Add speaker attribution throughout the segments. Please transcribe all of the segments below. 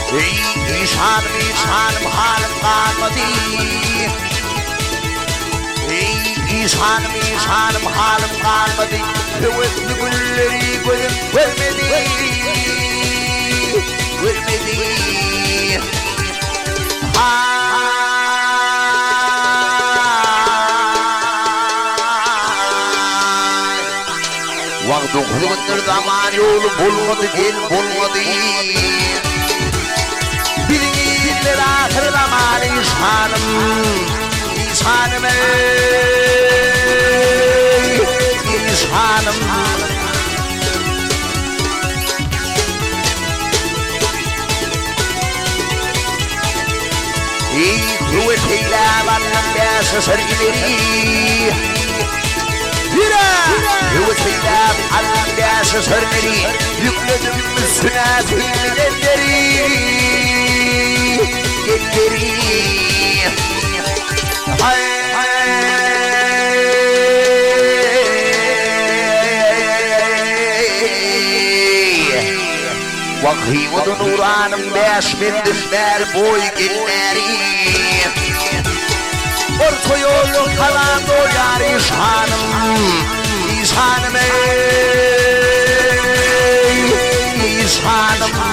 Speaker 1: İşhanım halim kalmadı. İşhanım halim kalmadı. Hüvetli gülleri gözüm görmedi. Vakti kulundur zaman yolu bulmadı, gel bulmadı. Bilinir ahir zaman İşhanım İşhanım Kuvvetiyle benden besi sergileri Kuvvetiyle benden besi sergileri Yükledim üstüne filmleri Gelleri Vakıymıdı nuranım beş bindirler boy gelleri Orta yolu kalan doyar İşhanım İşhanım İşhanım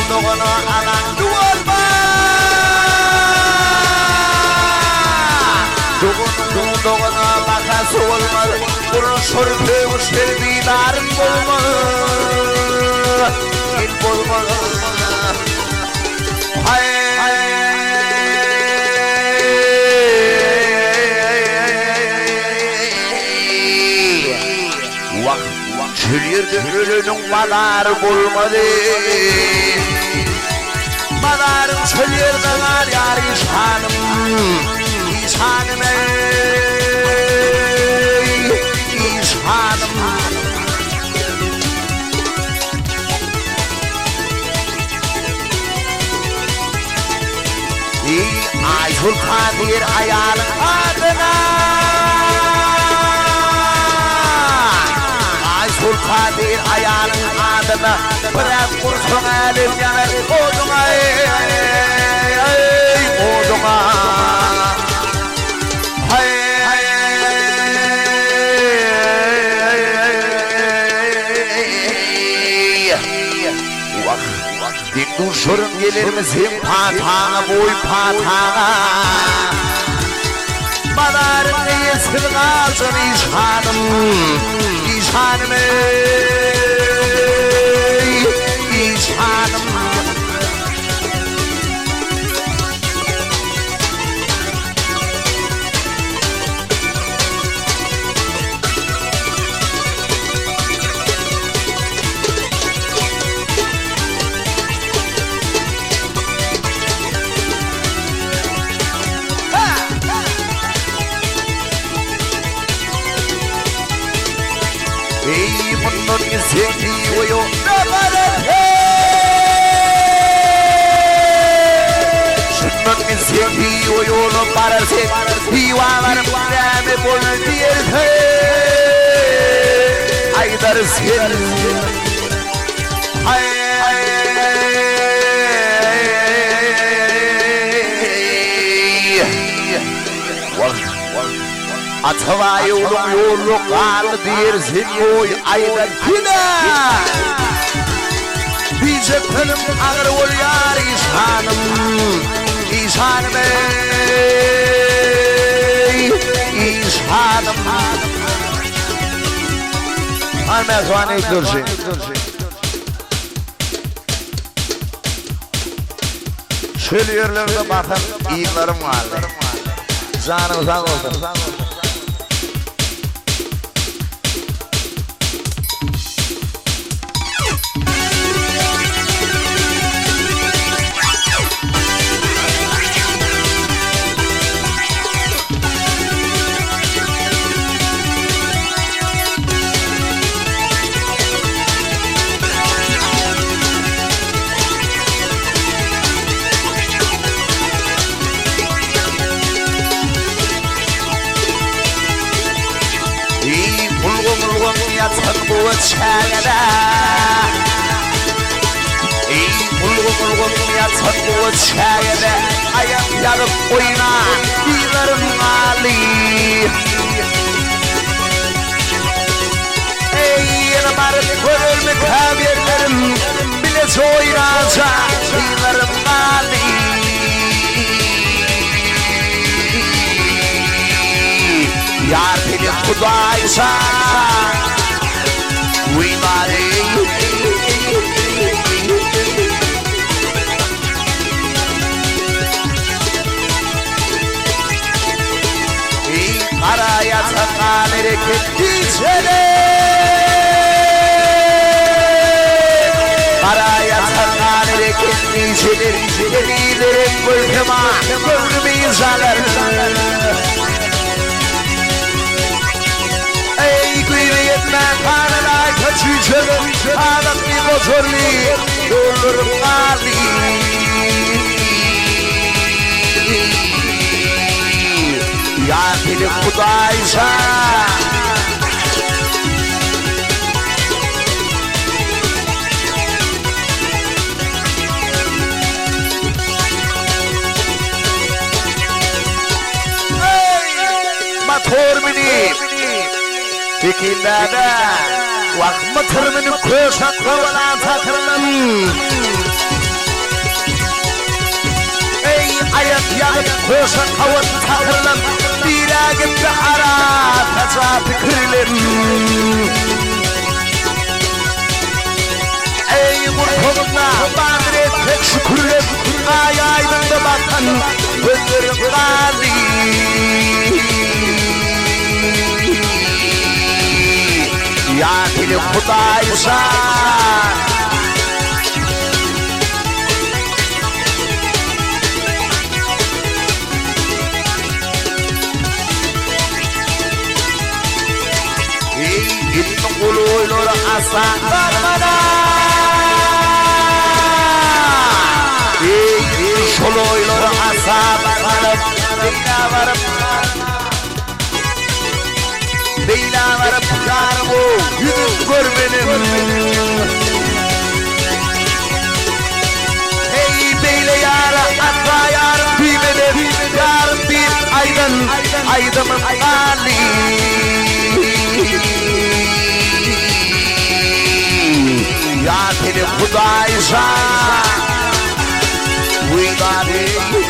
Speaker 1: Doğunu alan duvarma Doğunu bakası olmaz Bunun sürpü sevdiğilerim bulmaz Gel bulmaz Çölürdü ölünün madarı bulmadı Madarım çölürdü var yar İşhanım İşhanım İşhanım Ay Sultanir ayağının adına Sultanir ayağının adına Bırak kursun elim yanar Oduna Oduna Dindur sorun gelir misin patana boy patana Madarım neyeskin kalsın İşhanım İşhanım İşhanım Bunun sevdiği yok Şunun sevdiği yolu parası Divalarım demi bol diyerse Aydar sen Atva yolu kaldı dersin boy aydan kine Bize kılım ağır ol yar İşhanım İşhanım İşhanım Almaz vane dursun Şöyle yerlerde bakın iyilerim vardı Canım uzak olsun تنبو تشاغدا اي 물고 يا تنبو تشاغدا ايام يارب قوينا يغرم علي اي انا مارد كل المكاب يغرم بلا زوي راجع يغرم علي यार तेरे खुदाई सा वी मारे आराया थका मेरे के पीछे ले आराया थका मेरे के पीछे ले तेरे कुल्फमा कुल्फी जागर ما كان لا يتجيجل هذا في بطري دور مالي يا كل خدايشا ما تور مني لكن هذا وقت مطر من كوشك ولا تكرم اي ايات يا كوشك هو تكرم ديراك الدحرات تذكرلم اي مرحبنا بادري تشكرلم اي من دبطن بدر غالي يا كل خداي سا يقولوا له رأسا مرمنا يقولوا له رأسا مرمنا Beyla varıp yarımı yüzüm görmenim Hey beyle yara atla yarım bilmedim Yarım bir aydımın hali Ya seni Hudaysa We got it